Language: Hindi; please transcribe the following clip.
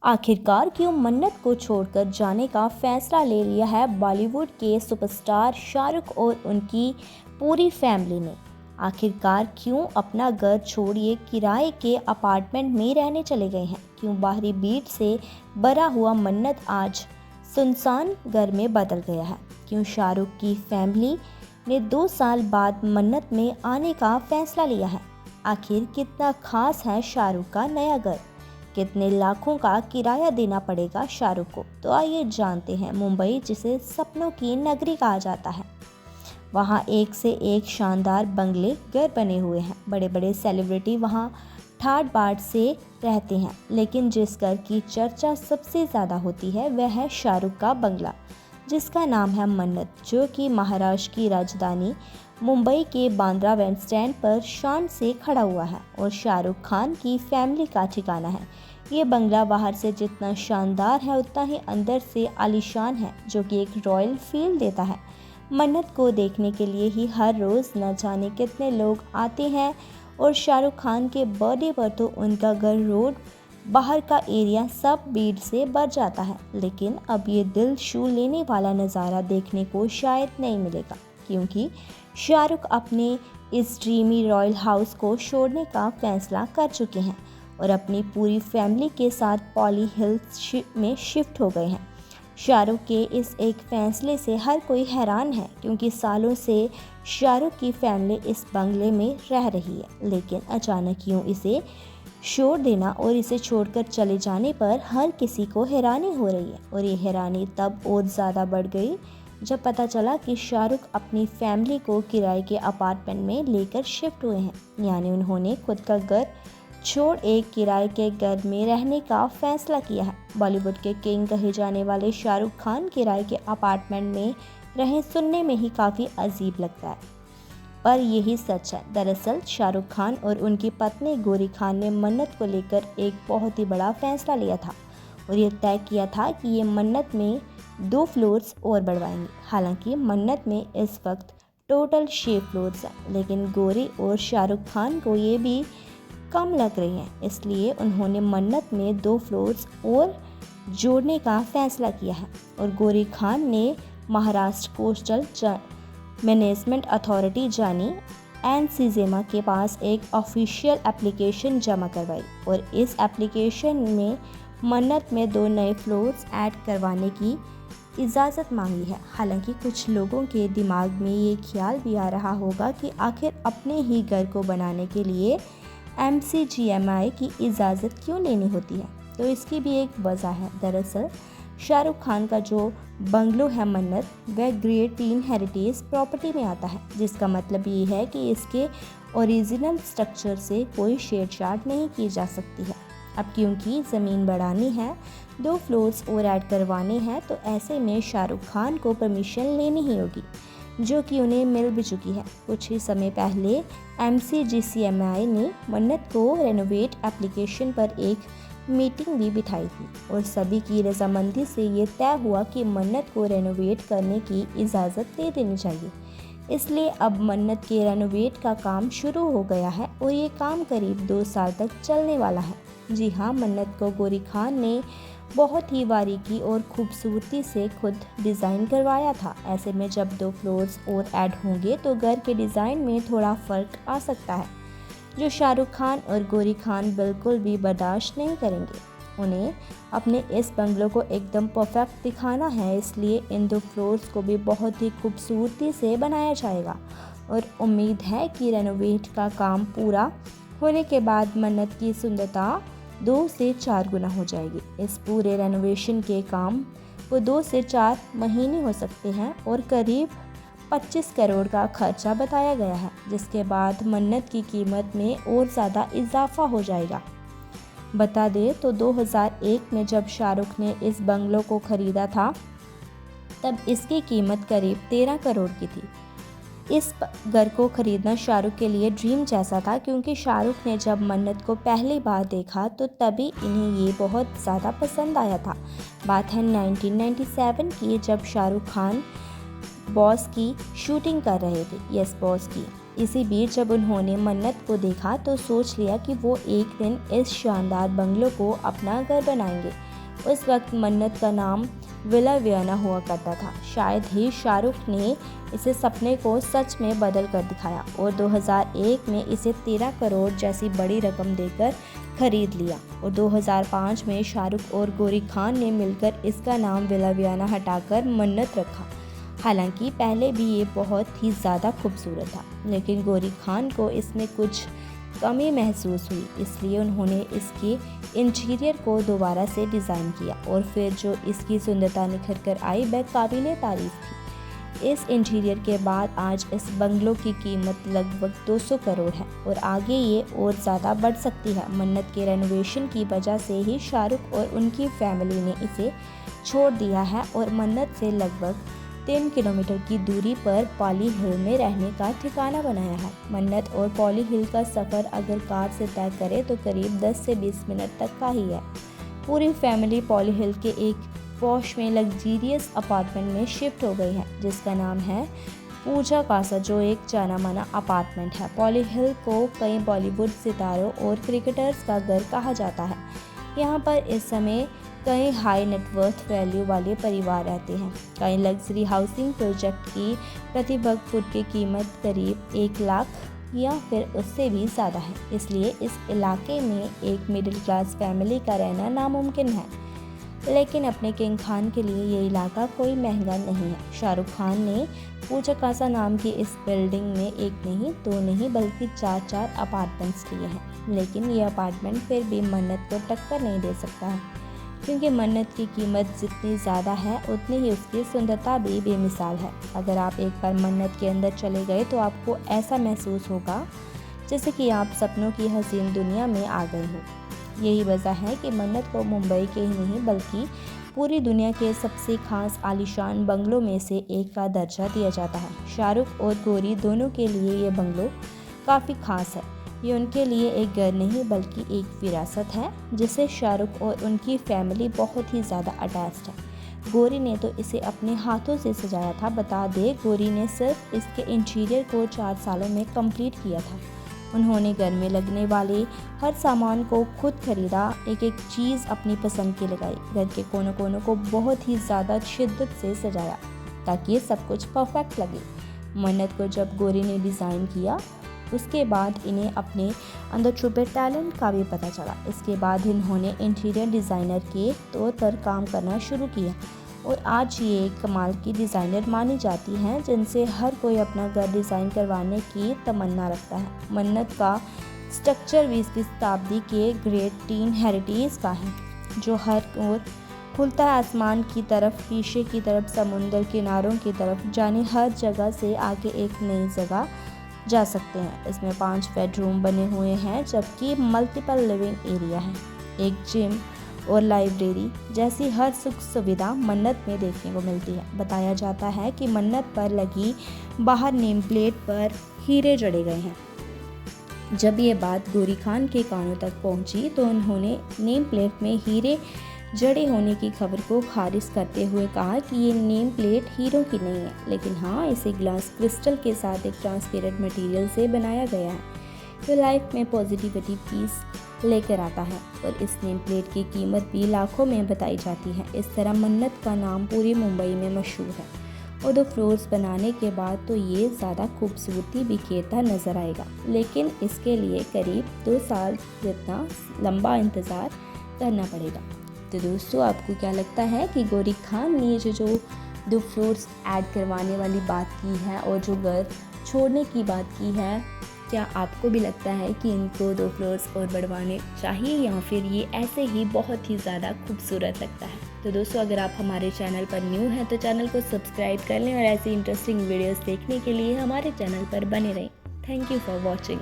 आखिरकार क्यों मन्नत को छोड़कर जाने का फैसला ले लिया है बॉलीवुड के सुपरस्टार शाहरुख और उनकी पूरी फैमिली ने। आखिरकार क्यों अपना घर छोड़िए किराए के अपार्टमेंट में रहने चले गए हैं। क्यों बाहरी भीड़ से भरा हुआ मन्नत आज सुनसान घर में बदल गया है। क्यों शाहरुख की फैमिली ने 2 साल बाद मन्नत में आने का फैसला लिया है। आखिर कितना खास है शाहरुख का नया घर, कितने लाखों का किराया देना पड़ेगा शाहरुख को। तो आइए जानते हैं। मुंबई, जिसे सपनों की नगरी कहा जाता है, वहाँ एक से एक शानदार बंगले घर बने हुए हैं। बड़े बड़े सेलिब्रिटी वहाँ ठाट बाट से रहते हैं, लेकिन जिस घर की चर्चा सबसे ज़्यादा होती है वह है शाहरुख का बंगला, जिसका नाम है मन्नत, जो कि महाराष्ट्र की राजधानी मुंबई के बांद्रा बैंडस्टैंड पर शान से खड़ा हुआ है और शाहरुख खान की फैमिली का ठिकाना है। ये बंगला बाहर से जितना शानदार है उतना ही अंदर से आलीशान है, जो कि एक रॉयल फील देता है। मन्नत को देखने के लिए ही हर रोज़ न जाने कितने लोग आते हैं और शाहरुख खान के बर्थडे पर तो उनका घर, रोड, बाहर का एरिया सब भीड़ से भर जाता है। लेकिन अब ये दिल छू लेने वाला नज़ारा देखने को शायद नहीं मिलेगा, क्योंकि शाहरुख अपने इस ड्रीमी रॉयल हाउस को छोड़ने का फैसला कर चुके हैं और अपनी पूरी फैमिली के साथ पॉली हिल्स में शिफ्ट हो गए हैं। शाहरुख के इस एक फैसले से हर कोई हैरान है, क्योंकि सालों से शाहरुख की फैमिली इस बंगले में रह रही है, लेकिन अचानक यूँ इसे छोड़ देना और इसे छोड़कर चले जाने पर हर किसी को हैरानी हो रही है। और ये हैरानी तब और ज़्यादा बढ़ गई जब पता चला कि शाहरुख अपनी फैमिली को किराए के अपार्टमेंट में लेकर शिफ्ट हुए हैं। यानी उन्होंने खुद का घर छोड़ एक किराए के घर में रहने का फैसला किया है। बॉलीवुड के किंग कहे जाने वाले शाहरुख खान किराए के अपार्टमेंट में रहें सुनने में ही काफ़ी अजीब लगता है, पर यही सच है। दरअसल शाहरुख खान और उनकी पत्नी गौरी खान ने मन्नत को लेकर एक बहुत ही बड़ा फैसला लिया था और ये तय किया था कि ये मन्नत में 2 फ्लोर्स और बढ़वाएंगे। हालांकि मन्नत में इस वक्त टोटल 6 फ्लोर्स हैं, लेकिन गौरी और शाहरुख खान को ये भी कम लग रही हैं, इसलिए उन्होंने मन्नत में 2 फ्लोर्स और जोड़ने का फैसला किया है। और गौरी खान ने महाराष्ट्र कोस्टल मैनेजमेंट अथॉरिटी यानी एनसीजेमा के पास एक ऑफिशियल एप्लीकेशन जमा करवाई और इस एप्लीकेशन में मन्नत में 2 नए फ्लोर्स ऐड करवाने की इजाज़त मांगी है। हालांकि कुछ लोगों के दिमाग में ये ख्याल भी आ रहा होगा कि आखिर अपने ही घर को बनाने के लिए एमसीजीएमआई की इजाज़त क्यों लेनी होती है। तो इसकी भी एक वजह है। दरअसल शाहरुख खान का जो बंगलो है मन्नत, वह ग्रेड 3 हेरिटेज प्रॉपर्टी में आता है, जिसका मतलब ये है कि इसके ओरिजिनल स्ट्रक्चर से कोई छेड़छाड़ नहीं की जा सकती है। अब क्योंकि ज़मीन बढ़ानी है, 2 फ्लोर्स और ऐड करवाने हैं, तो ऐसे में शाहरुख खान को परमिशन लेनी ही होगी, जो कि उन्हें मिल भी चुकी है। कुछ ही समय पहले एमसीजीएमआई ने मन्नत को रेनोवेट एप्लीकेशन पर एक मीटिंग भी बिठाई थी और सभी की रजामंदी से ये तय हुआ कि मन्नत को रेनोवेट करने की इजाज़त दे देनी चाहिए। इसलिए अब मन्नत के रेनोवेट का काम शुरू हो गया है और ये काम करीब 2 साल तक चलने वाला है। जी हाँ, मन्नत को गौरी खान ने बहुत ही बारीकी और खूबसूरती से खुद डिज़ाइन करवाया था। ऐसे में जब 2 फ्लोर्स और ऐड होंगे तो घर के डिज़ाइन में थोड़ा फ़र्क आ सकता है, जो शाहरुख खान और गौरी खान बिल्कुल भी बर्दाश्त नहीं करेंगे। उन्हें अपने इस बंगलों को एकदम परफेक्ट दिखाना है, इसलिए इन 2 फ्लोर्स को भी बहुत ही खूबसूरती से बनाया जाएगा और उम्मीद है कि रेनोवेट का काम पूरा होने के बाद मन्नत की सुंदरता 2 से 4 गुना हो जाएगी। इस पूरे रेनोवेशन के काम को 2 से 4 महीने हो सकते हैं और करीब 25 करोड़ का खर्चा बताया गया है, जिसके बाद मन्नत की कीमत में और ज़्यादा इजाफा हो जाएगा। बता दें तो 2001 में जब शाहरुख ने इस बंगलों को ख़रीदा था, तब इसकी कीमत करीब 13 करोड़ की थी। इस घर को खरीदना शाहरुख के लिए ड्रीम जैसा था, क्योंकि शाहरुख ने जब मन्नत को पहली बार देखा तो तभी इन्हें ये बहुत ज़्यादा पसंद आया था। बात है 1997 की, जब शाहरुख खान बॉस की शूटिंग कर रहे थे। यस, बॉस की। इसी बीच जब उन्होंने मन्नत को देखा तो सोच लिया कि वो एक दिन इस शानदार बंगलों को अपना घर बनाएंगे। उस वक्त मन्नत का नाम विला वियना हुआ करता था। शायद ही शाहरुख ने इसे सपने को सच में बदल कर दिखाया और 2001 में इसे 13 करोड़ जैसी बड़ी रकम देकर खरीद लिया और 2005 में शाहरुख और गौरी खान ने मिलकर इसका नाम विला वियना हटाकर मन्नत रखा। हालांकि पहले भी ये बहुत ही ज़्यादा खूबसूरत था, लेकिन गौरी खान को इसमें कुछ कमी महसूस हुई, इसलिए उन्होंने इसके इंटीरियर को दोबारा से डिज़ाइन किया और फिर जो इसकी सुंदरता निखर कर आई वह काबिल तारीफ़ थी। इस इंटीरियर के बाद आज इस बंगलों की कीमत लगभग 200 करोड़ है और आगे ये और ज़्यादा बढ़ सकती है। मन्नत के रेनोवेशन की वजह से ही शाहरुख और उनकी फैमिली ने इसे छोड़ दिया है और मन्नत से लगभग 3 किलोमीटर की दूरी पर पॉली हिल में रहने का ठिकाना बनाया है। मन्नत और पॉली हिल का सफ़र अगर कार से तय करें तो करीब 10 से 20 मिनट तक का ही है। पूरी फैमिली पॉली हिल के एक पॉश में लग्जीरियस अपार्टमेंट में शिफ्ट हो गई है, जिसका नाम है पूजा कासा, जो एक जाना माना अपार्टमेंट है। पॉली हिल को कई बॉलीवुड सितारों और क्रिकेटर्स का घर कहा जाता है। यहाँ पर इस समय कई हाई नेटवर्थ वैल्यू वाले परिवार रहते हैं। कई लग्जरी हाउसिंग प्रोजेक्ट की प्रति वर्ग फुट की कीमत करीब 1 लाख या फिर उससे भी ज़्यादा है, इसलिए इस इलाके में एक मिडिल क्लास फैमिली का रहना नामुमकिन है। लेकिन अपने किंग खान के लिए ये इलाका कोई महंगा नहीं है। शाहरुख खान ने पूजा कासा नाम की इस बिल्डिंग में 1 नहीं 2 नहीं बल्कि 4 अपार्टमेंट्स लिए हैं, लेकिन ये अपार्टमेंट फिर भी मन्नत को टक्कर नहीं दे सकता है, क्योंकि मन्नत की कीमत जितनी ज़्यादा है उतनी ही उसकी सुंदरता भी बेमिसाल है। अगर आप एक बार मन्नत के अंदर चले गए तो आपको ऐसा महसूस होगा जैसे कि आप सपनों की हसीन दुनिया में आ गए हो। यही वजह है कि मन्नत को मुंबई के ही नहीं बल्कि पूरी दुनिया के सबसे खास आलीशान बंगलों में से एक का दर्जा दिया जाता है। शाहरुख और गौरी दोनों के लिए ये बंगलो काफ़ी खास है। ये उनके लिए एक घर नहीं बल्कि एक विरासत है, जिसे शाहरुख और उनकी फैमिली बहुत ही ज़्यादा अटैच्ड है। गौरी ने तो इसे अपने हाथों से सजाया था। बता दें, गौरी ने सिर्फ इसके इंटीरियर को 4 सालों में कंप्लीट किया था। उन्होंने घर में लगने वाले हर सामान को खुद खरीदा, एक एक चीज़ अपनी पसंद की लगाई, घर के कोनों कोनों को बहुत ही ज़्यादा शिद्दत से सजाया ताकि सब कुछ परफेक्ट लगे। मन्नत को जब गौरी ने डिज़ाइन किया उसके बाद इन्हें अपने अंदर छुपे टैलेंट का भी पता चला। इसके बाद इन्होंने इंटीरियर डिज़ाइनर के तौर पर काम करना शुरू किया और आज ये एक कमाल की डिज़ाइनर मानी जाती हैं, जिनसे हर कोई अपना घर डिज़ाइन करवाने की तमन्ना रखता है। मन्नत का स्ट्रक्चर 20वीं शताब्दी के ग्रेट टीन हेरिटेज का है, जो हर ओर खुलता है आसमान की तरफ, पीछे की तरफ समुंदर किनारों की तरफ, जाने हर जगह से आगे एक नई जगह जा सकते हैं। इसमें 5 बेडरूम बने हुए हैं, जबकि मल्टीपल लिविंग एरिया है। एक जिम और लाइब्रेरी जैसी हर सुख सुविधा मन्नत में देखने को मिलती है। बताया जाता है कि मन्नत पर लगी बाहर नेम प्लेट पर हीरे जड़े गए हैं। जब ये बात गौरी खान के कानों तक पहुंची तो उन्होंने नेम प्लेट में हीरे जड़े होने की खबर को खारिज करते हुए कहा कि ये नेम प्लेट हीरों की नहीं है, लेकिन हाँ, इसे ग्लास क्रिस्टल के साथ एक ट्रांसपेरेंट मटेरियल से बनाया गया है जो लाइफ में पॉजिटिविटी पीस लेकर आता है। और इस नेम प्लेट की कीमत भी लाखों में बताई जाती है। इस तरह मन्नत का नाम पूरी मुंबई में मशहूर है और 2 फ्लोर्स बनाने के बाद तो ये ज़्यादा खूबसूरती बिखेरता नज़र आएगा, लेकिन इसके लिए करीब 2 साल जितना लंबा इंतज़ार करना पड़ेगा। तो दोस्तों, आपको क्या लगता है कि गौरी खान ने जो 2 फ्लोर्स ऐड करवाने वाली बात की है और जो घर छोड़ने की बात की है, क्या आपको भी लगता है कि इनको 2 फ्लोर्स और बढ़वाने चाहिए या फिर ये ऐसे ही बहुत ही ज़्यादा खूबसूरत लगता है? तो दोस्तों, अगर आप हमारे चैनल पर न्यू हैं तो चैनल को सब्सक्राइब कर लें और ऐसी इंटरेस्टिंग वीडियोस देखने के लिए हमारे चैनल पर बने रहें। Thank you for watching.